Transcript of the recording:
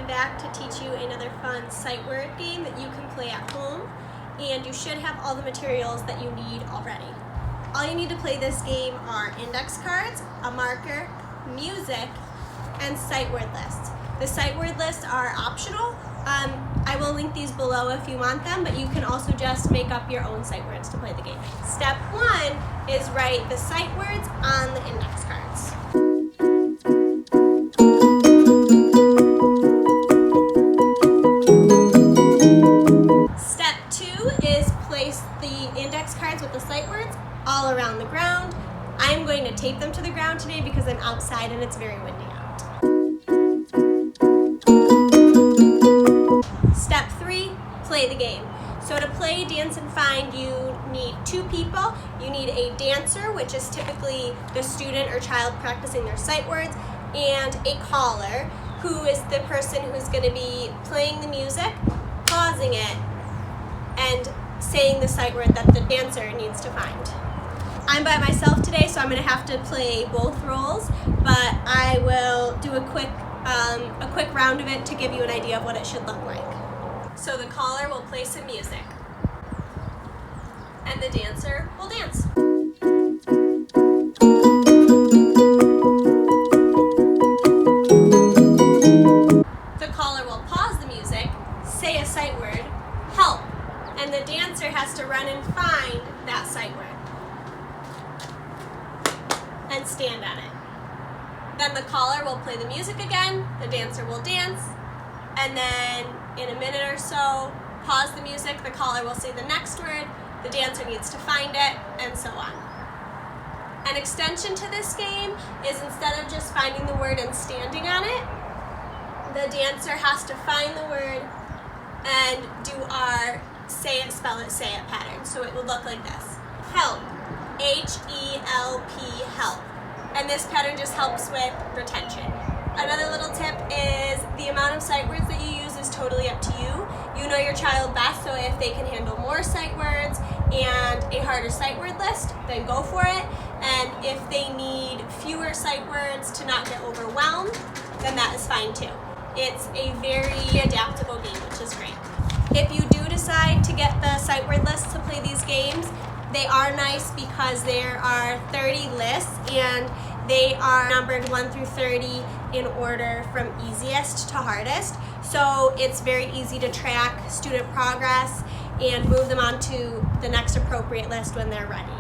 back to teach you another fun sight word game that you can play at home, and you should have all the materials that you need already. All you need to play this game are index cards, a marker, music, and sight word lists. The sight word lists are optional. I will link these below if you want them, but you can also just make up your own sight words to play the game. Step 1 is write the sight words on the index cards. Step 2 is place the index cards with the sight words all around the ground. I am going to tape them to the ground today because I'm outside and it's very windy out. Step 3, play the game. So to play Dance and Find, you need 2 people. You need a dancer, which is typically the student or child practicing their sight words, and a caller, who is the person who's going to be playing the music, pausing it, and saying the sight word that the dancer needs to find. I'm by myself today, so I'm going to have to play both roles, but I will do a quick round of it to give you an idea of what it should look like. So the caller will play some music, and the dancer will dance. The caller will pause the music, say a sight word, help, and the dancer has to run and find that sight word and stand on it. Then the caller will play the music again, the dancer will dance, and then in a minute or so, pause the music, the caller will say the next word, the dancer needs to find it, and so on. An extension to this game is instead of just finding the word and standing on it, the dancer has to find the word and do our say it, spell it, say it pattern. So it would look like this. Help. H-E-L-P, help. And this pattern just helps with retention. Another little tip is the amount of sight words that you use is totally up to you. You know your child best, so if they can handle more sight words and a harder sight word list, then go for it. And if they need fewer sight words to not get overwhelmed, then that is fine too. It's a very adaptable game, which is great. If you do decide to get the sight word lists to play these games, they are nice because there are 30 lists and they are numbered 1 through 30 in order from easiest to hardest. So it's very easy to track student progress and move them on to the next appropriate list when they're ready.